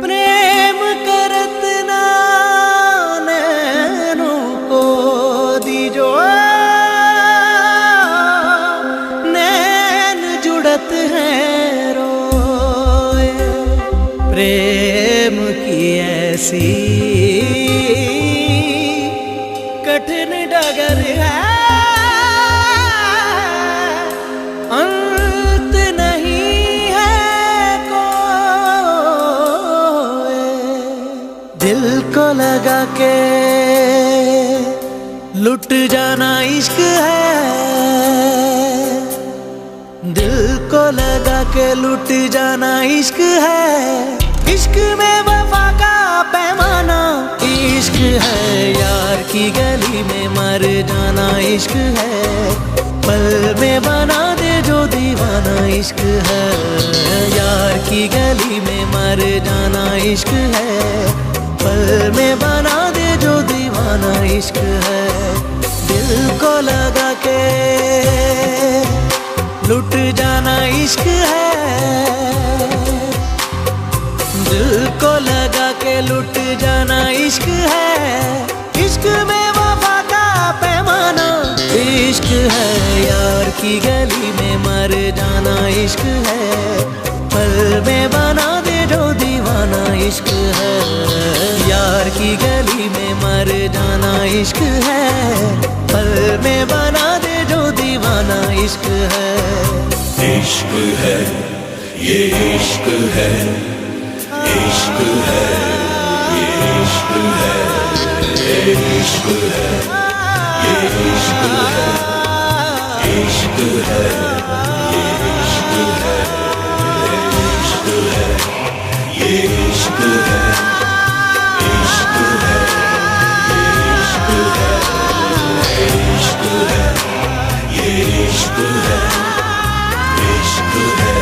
प्रेम करत ना नैनों को दीजो, नैन जुड़त हैं रोए। प्रेम की ऐसी कठिन डगर है, अंत नहीं है कोई। दिल को लगा के लुट जाना इश्क है, दिल को लगा के लुट जाना इश्क है। इश्क में वफा का पैमाना इश्क है, यार की गली में मर जाना इश्क है। पल में बना दे जो दीवाना इश्क है, यार की गली में मर जाना इश्क है। पल में बना दे जो दीवाना इश्क है। दिल को लगा के लुट जाना इश्क है, दिल को लगा के लुट जाना इश्क है। इश्क में वफा का पैमाना इश्क है, यार की गली में मर जाना इश्क है। पल में बना दे जो दीवाना इश्क है, यार की गली में मर जाना इश्क है। पल में बना दे जो दीवाना इश्क है। इश्क है ये इश्क है, इश्क है ये इश्क है, ये इश्क है ये इश्क है, इश्क है ये इश्क है, इश्क है ये इश्क है, इश्क है ये इश्क है, इश्क है ये इश्क है, इश्क है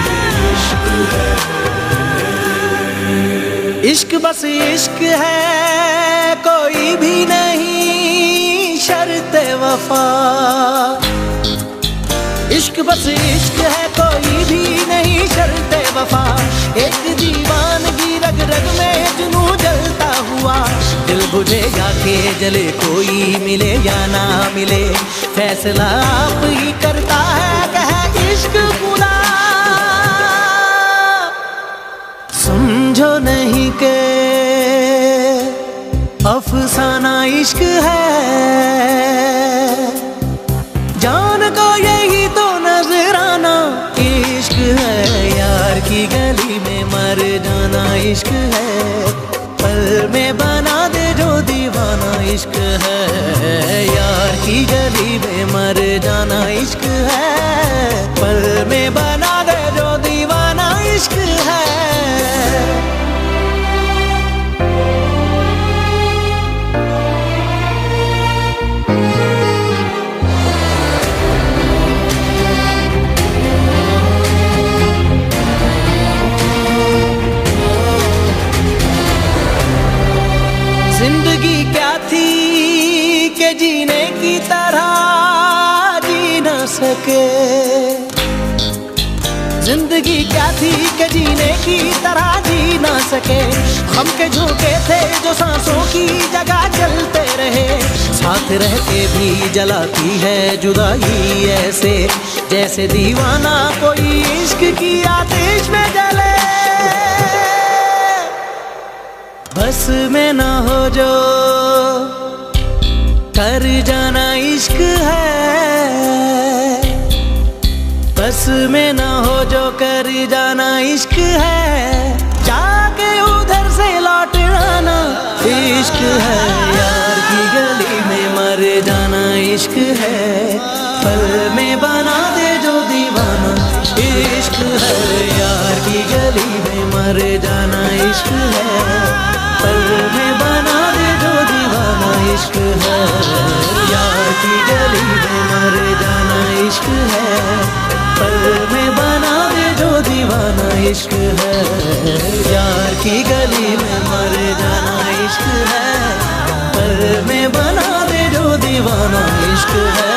ये इश्क है। इश्क बस इश्क है, कोई भी नहीं शर्ते वफा। इश्क बस इश्क है, कोई भी नहीं शर्ते वफा। एक दीवानगी रग रग में जुनू जलता हुआ, दिल बुझे या के जले, कोई मिले या ना मिले, फैसला आप ही करता है कहे इश्क खुदा। समझो नहीं के अफसाना इश्क है, जान को यही तो नजराना इश्क है। यार की गली में मर जाना इश्क है, पल में बना दे जो दीवाना इश्क है। यार की गली में मर जाना इश्क है, पल में बना दे जो दीवाना इश्क है। जिंदगी क्या थी के जीने की तरह जी न सके, जिंदगी क्या थी के जीने की तरह जी ना सके। हम के झोंके थे जो सांसों की जगह चलते रहे, साथ रह के भी जलाती है जुदाई ऐसे, जैसे दीवाना कोई इश्क की आतिश में जले। बस में ना हो जो कर जाना इश्क है, बस में ना हो जो कर जाना इश्क है। जाके उधर से लौट आना इश्क है, यार की गली में मर जाना इश्क है। पल में बना दे जो दीवाना इश्क है, यार की गली में मर जाना इश्क है। पल में बना दे जो दीवाना इश्क है, यार की गली में मर जाना इश्क है। पल में बना दे जो दीवाना इश्क है, यार की गली में मर जाना इश्क है। पल में बना दे जो दीवाना इश्क है।